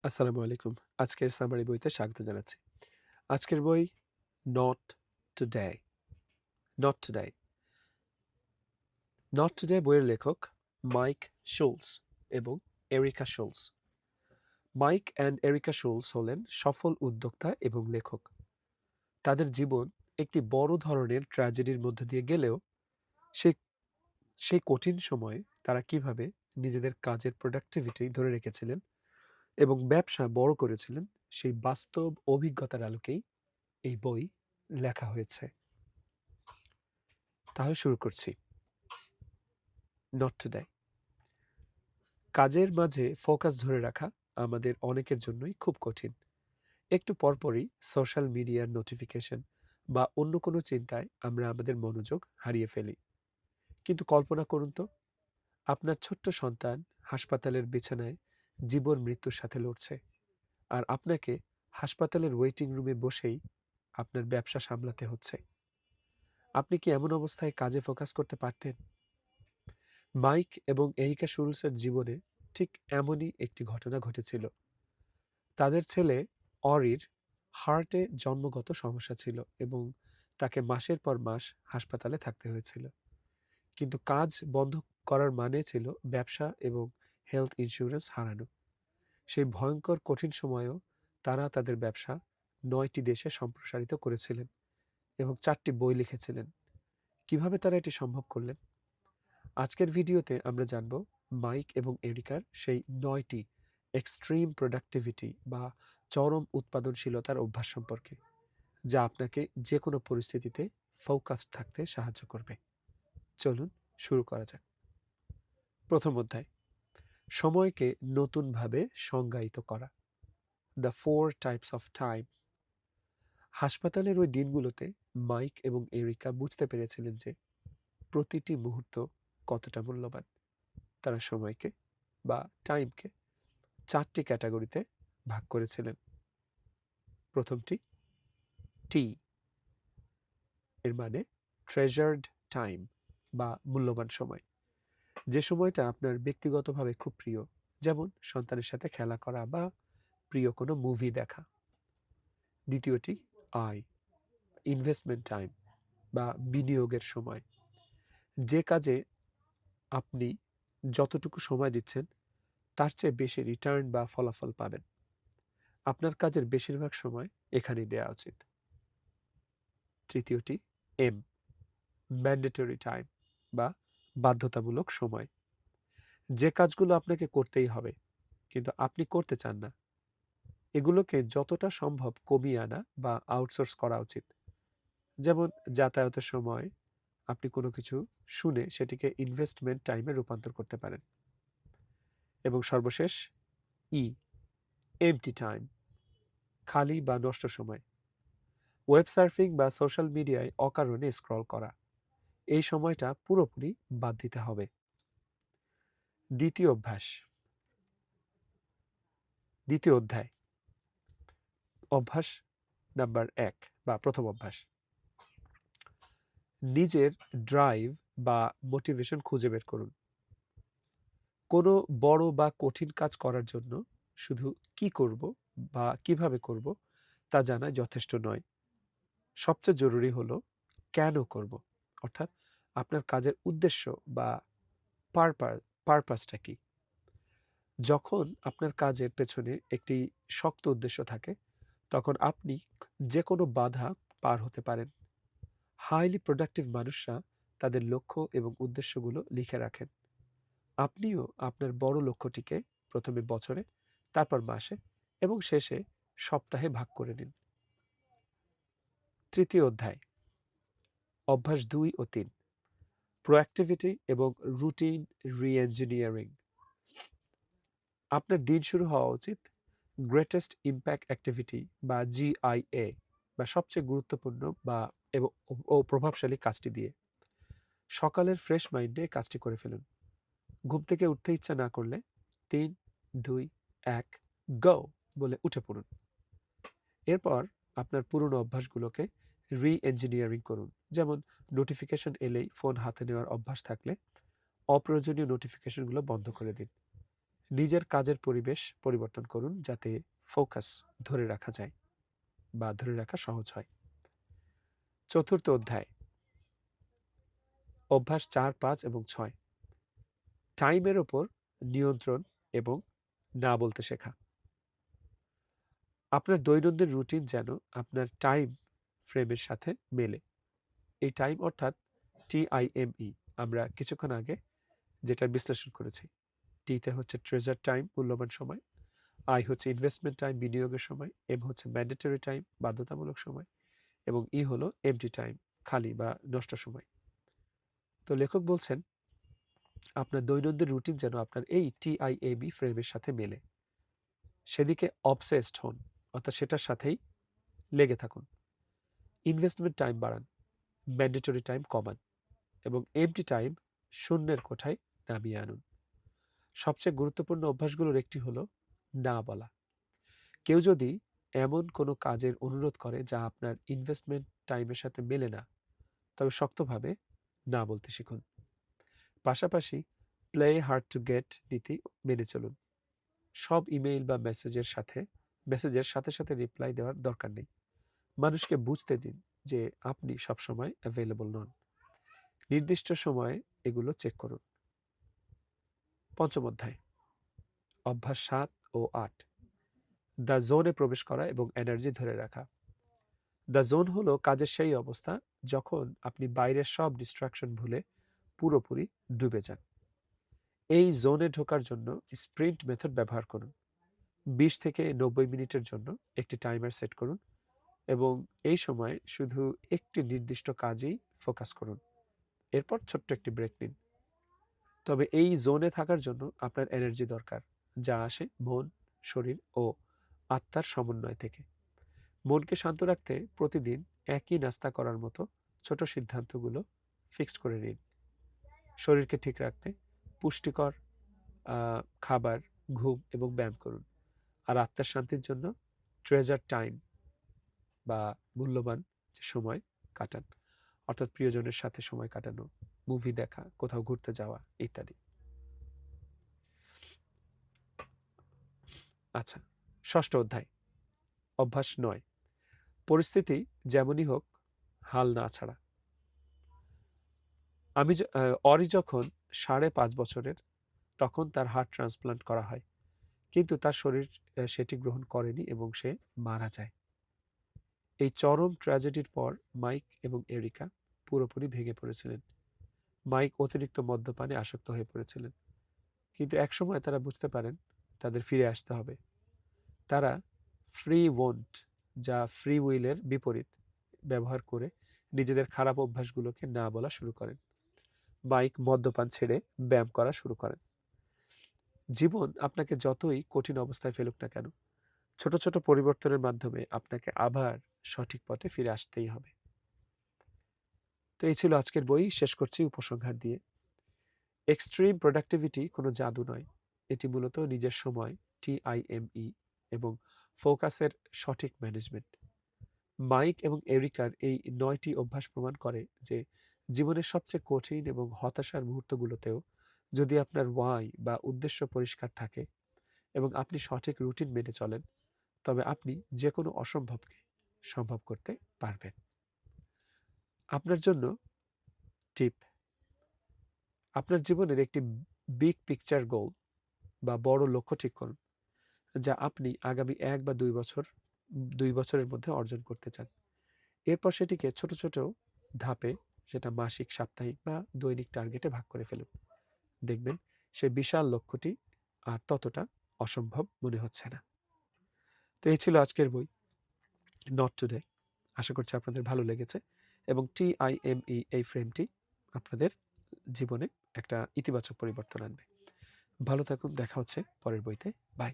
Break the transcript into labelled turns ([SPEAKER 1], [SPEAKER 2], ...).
[SPEAKER 1] আসসালামু আলাইকুম। আজকের সামারি বইতে স্বাগত জানাচ্ছি। আজকের বই not today, not today. Not today বইয়ের লেখক মাইক শুলস এবং এরিকা শুলস। মাইক অ্যান্ড এরিকা শুলস হলেন সফল উদ্যোক্তা এবং লেখক। তাদের জীবন একটি বড় ধরনের ট্র্যাজেডির মধ্য দিয়ে গেলেও সেই সেই কঠিন সময়ে তারা কিভাবে নিজেদের কাজের প্রোডাক্টিভিটি ধরে রেখেছিলেন এবং ব্যবসা বড় করেছিলেন, সেই বাস্তব অভিজ্ঞতার আলোকেই এই বই লেখা হয়েছে। তাহলে শুরু করছি। Not today. কাজের মাঝে ফোকাস ধরে রাখা আমাদের অনেকের জন্যই খুব কঠিন। একটু পরপরই সোশ্যাল মিডিয়ার নোটিফিকেশন বা অন্য কোনো চিন্তায় আমরা আমাদের মনোযোগ হারিয়ে ফেলি। কিন্তু কল্পনা করুন তো, আপনার ছোট্ট সন্তান হাসপাতালের বিছানায় জীবন মৃত্যুর সাথে লড়ছে, আর আপনাকে হাসপাতালের ওয়েটিং রুমে বসেই আপনার ব্যবসা সামলাতে হচ্ছে। আপনি কি এমন অবস্থায় কাজে ফোকাস করতে পারতেন? মাইক এবং এরিকা শুলসের জীবনে ঠিক এমনই একটি ঘটনা ঘটেছিল। তাদের ছেলে অরির হার্টে জন্মগত সমস্যা ছিল এবং তাকে মাসের পর মাস হাসপাতালে থাকতে হয়েছিল। কিন্তু কাজ বন্ধ করার মানে ছিল ব্যবসা এবং হেলথ ইন্স্যুরেন্স হারানো। সেই ভয়ঙ্কর কঠিন সময়েও তারা তাদের ব্যবসা ৯টি দেশে সম্প্রসারিত করেছিলেন এবং ৪টি বই লিখেছিলেন। কিভাবে তারা এটি সম্ভব করলেন? আজকের ভিডিওতে আমরা জানব মাইক এবং এরিকার সেই ৯টি এক্সট্রিম প্রোডাক্টিভিটি বা চরম উৎপাদনশীলতার অভ্যাস সম্পর্কে, যা আপনাকে যে কোনো পরিস্থিতিতে ফোকাসড থাকতে সাহায্য করবে। চলুন শুরু করা যাক। প্রথম অধ্যায়, সময়কে নতুনভাবে সংজ্ঞায়িত করা। The 4 types of time. হাসপাতালের ওই দিনগুলোতে মাইক এবং এরিকা বুঝতে পেরেছিলেন যে প্রতিটি মুহূর্ত কতটা মূল্যবান। তারা সময়কে বা টাইমকে ৪টি ক্যাটাগরিতে ভাগ করেছিলেন। প্রথমটি টি, এর মানে ট্রেজার্ড টাইম বা মূল্যবান সময়, যে সময়টা আপনার ব্যক্তিগতভাবে খুব প্রিয়, যেমন সন্তানের সাথে খেলা করা বা প্রিয় কোনো মুভি দেখা। দ্বিতীয়টি আই, ইনভেস্টমেন্ট টাইম বা বিনিয়োগের সময়, যে কাজে আপনি যতটুকু সময় দিচ্ছেন তার চেয়ে বেশি রিটার্ন বা ফলাফল পাবেন। আপনার কাজের বেশিরভাগ সময় এখানেই দেওয়া উচিত। তৃতীয়টি এম, ম্যান্ডেটরি টাইম বা বাধ্যতামূলক সময়, যে কাজগুলো আপনাকে করতেই হবে কিন্তু আপনি করতে চান না, এগুলোকে যতটা সম্ভব কমিয়ে আনা বা আউটসোর্স করা উচিত। যেমন যাতায়াতের সময় আপনি কোনো কিছু শুনে সেটিকে ইনভেস্টমেন্ট টাইমে রূপান্তর করতে পারেন। এবং সর্বশেষ ই, এমটি টাইম, খালি বা নষ্ট সময়, ওয়েব সার্ফিং বা সোশ্যাল মিডিয়ায় অকারণে স্ক্রল করা, এই সময়টা পুরোপুরি বাদ দিতে হবে। দ্বিতীয় অভ্যাস, দ্বিতীয় অধ্যায়, অভ্যাস নাম্বার ১ বা প্রথম অভ্যাস, নিজের ড্রাইভ বা মোটিভেশন খুঁজে বের করুন। কোনো বড় বা কঠিন কাজ করার জন্য শুধু কি করব বা কিভাবে করব তা জানা যথেষ্ট নয়। সবচেয়ে জরুরি হলো কেন করব, অর্থাৎ আপনার কাজের উদ্দেশ্য বা পারপাসটা কি। যখন আপনার কাজের পেছনে একটি শক্ত উদ্দেশ্য থাকে, তখন আপনি যে কোনো বাধা পার হতে পারেন। হাইলি প্রোডাক্টিভ মানুষরা তাদের লক্ষ্য এবং উদ্দেশ্যগুলো লিখে রাখেন। আপনিও আপনার বড় লক্ষ্যটিকে প্রথমে বছরে, তারপর মাসে এবং শেষে সপ্তাহে ভাগ করে নিন। তৃতীয় অধ্যায়, অভ্যাস ২ ও ৩, প্রোঅ্যাক্টিভিটি এবং রুটিন রি-ইঞ্জিনিয়ারিং। আপনার দিন শুরু হওয়া উচিত গ্রেটেস্ট ইম্প্যাক্ট অ্যাক্টিভিটি বা জিআইএ বা সবচেয়ে গুরুত্বপূর্ণ বা ও প্রভাবশালী কাজটি দিয়ে। সকালের ফ্রেশ মাইন্ডে কাজটি করে ফেলুন। ঘুম থেকে উঠতে ইচ্ছা না করলে ৩, ২, ১ গো বলে উঠে পড়ুন। এরপর আপনার পুরনো অভ্যাসগুলোকে রি-ইঞ্জিনিয়ারিং করুন। যেমন নোটিফিকেশন এলেই ফোন হাতে নেওয়ার অভ্যাস থাকলে অপ্রয়োজনীয় নোটিফিকেশনগুলো বন্ধ করে দিন। নিজের কাজের পরিবেশ পরিবর্তন করুন যাতে ফোকাস ধরে রাখা যায় বা ধরে রাখা সহজ হয়। চতুর্থ অধ্যায়, অভ্যাস 4, 5 এবং 6, টাইমের ওপর নিয়ন্ত্রণ এবং না বলতে শেখা। আপনার দৈনন্দিন রুটিন যেন আপনার টাইম ফ্রেমের সাথে মেলে। এই টাইম অর্থাৎ TIME আমরা কিছুক্ষণ আগে যেটা বিশ্লেষণ করেছি। টিতে হচ্ছে ট্রেজার টাইম, মূল্যবান সময়। আই হচ্ছে ইনভেস্টমেন্ট টাইম, বিনিয়োগের সময়। এম হচ্ছে ম্যান্ডেটরি টাইম, বাধ্যতামূলক সময়। এবং ই হলো এমটি টাইম, খালি বা নষ্ট সময়। তো লেখক বলছেন আপনার দৈনন্দিন রুটিন যেন আপনার এই TIME ফ্রেমের সাথে মেলে। সেদিকে অবসেসড হন, অর্থাৎ সেটার সাথেই লেগে থাকুন। ইনভেস্টমেন্ট টাইম বাড়ান, ম্যান্ডেটরি টাইম কমান এবং এমটি টাইম শূন্যের কোঠায় নামিয়ে আনুন। সবচেয়ে গুরুত্বপূর্ণ অভ্যাসগুলোর একটি হলো না বলা। কেউ যদি এমন কোনো কাজের অনুরোধ করে যা আপনার ইনভেস্টমেন্ট টাইমের সাথে মেলে না, তবে শক্তভাবে না বলতে শিখুন। পাশাপাশি প্লে হার্ড টু গেট নীতি মেনে চলুন। সব ইমেইল বা মেসেজের সাথে সাথে রিপ্লাই দেওয়ার দরকার নেই। মানুষকে বুঝতে দিন যে আপনি সবসময় অ্যাভেলেবল নন। নির্দিষ্ট সময়ে এগুলো চেক করুন। পঞ্চম অধ্যায়, অভ্যাস 7 ও 8, দ্য জোনে প্রবেশ করা এবং এনার্জি ধরে রাখা। দ্য জোন হলো কাজের সেই অবস্থা যখন আপনি বাইরের সব ডিস্ট্রাকশন ভুলে পুরোপুরি ডুবে যান। এই জোনে ঢোকার জন্য স্প্রিন্ট মেথড ব্যবহার করুন। 20 থেকে 90 মিনিটের জন্য একটি টাইমার সেট করুন এবং এই সময় শুধু একটি নির্দিষ্ট কাজেই ফোকাস করুন। এরপর ছোট্ট একটি ব্রেক নিন। তবে এই জোনে থাকার জন্য আপনার এনার্জি দরকার, যা আসে মন, শরীর ও আত্মার সমন্বয় থেকে। মনকে শান্ত রাখতে প্রতিদিন একই নাস্তা করার মতো ছোট সিদ্ধান্তগুলো ফিক্স করে নিন। শরীরকে ঠিক রাখতে পুষ্টিকর খাবার, ঘুম এবং ব্যায়াম করুন। আর আত্মার শান্তির জন্য ট্রেজার টাইম বা মূল্যবান যে সময় কাটান, অর্থাৎ প্রিয়জনের সাথে সময় কাটানো, মুভি দেখা, কোথাও ঘুরতে যাওয়া ইত্যাদি। আচ্ছা, ষষ্ঠ অধ্যায়, অভ্যাস 9, পরিস্থিতি যেমনই হোক হাল না ছাড়া। অরি যখন 5.5 বছরের, তখন তার হার্ট ট্রান্সপ্লান্ট করা হয়, কিন্তু তার শরীর সেটি গ্রহণ করেনি এবং সে মারা যায়। এই চরম ট্র্যাজেডির পর মাইক এবং এরিকা পুরোপুরি ভেঙে পড়েছিলেন। মাইক অতিরিক্ত মদ্যপানে আসক্ত হয়ে পড়েছিলেন, কিন্তু একসময় তারা বুঝতে পারেন তাদের ফিরে আসতে হবে। তারা ফ্রি ওয়ন্ট, যা ফ্রি উইলের বিপরীত, ব্যবহার করে নিজেদের খারাপ অভ্যাসগুলোকে না বলা শুরু করেন। মাইক মদ্যপান ছেড়ে ব্যায়াম করা শুরু করেন। জীবন আপনাকে যতই কঠিন অবস্থায় ফেলুক না কেন, ছোট ছোট পরিবর্তনের মাধ্যমে আপনাকে আবার সঠিক পথে ফিরে আসতেই হবে। তো এই ছিল আজকের বই। শেষ করছি উপসংহার দিয়ে। এক্সট্রিম প্রোডাক্টিভিটি কোনো জাদু নয়, এটি মূলত নিজের সময়, TIME এবং ফোকাসের সঠিক ম্যানেজমেন্ট। মাইক এবং এরিকার এই 9টি অভ্যাস প্রমাণ করে যে জীবনের সবচেয়ে কঠিন এবং হতাশার মুহূর্তগুলোতেও যদি আপনার ওয়াই বা উদ্দেশ্য পরিষ্কার থাকে এবং আপনি সঠিক রুটিন মেনে চলেন, তবে আপনি যে কোনো অসম্ভবকে সম্ভব করতে পারবেন। আপনার জন্য টিপ, আপনার জীবনের একটি বিগ পিকচার গোল বা বড় লক্ষ্য ঠিক করুন, যা আপনি আগামী 1 বা 2 বছরের মধ্যে অর্জন করতে চান। এরপর সেটিকে ছোট ছোট ধাপে, সেটা মাসিক, সাপ্তাহিক বা দৈনিক টার্গেটে ভাগ করে ফেলুন। দেখবেন সেই বিশাল লক্ষ্যটি আর ততটা অসম্ভব মনে হচ্ছে না। তো এই ছিল আজকের বই নট টুডে। আশা করছি আপনাদের ভালো লেগেছে এবং TIME এই ফ্রেমটি আপনাদের জীবনে একটা ইতিবাচক পরিবর্তন আনবে। ভালো থাকুন, দেখা হচ্ছে পরের বইতে। বাই।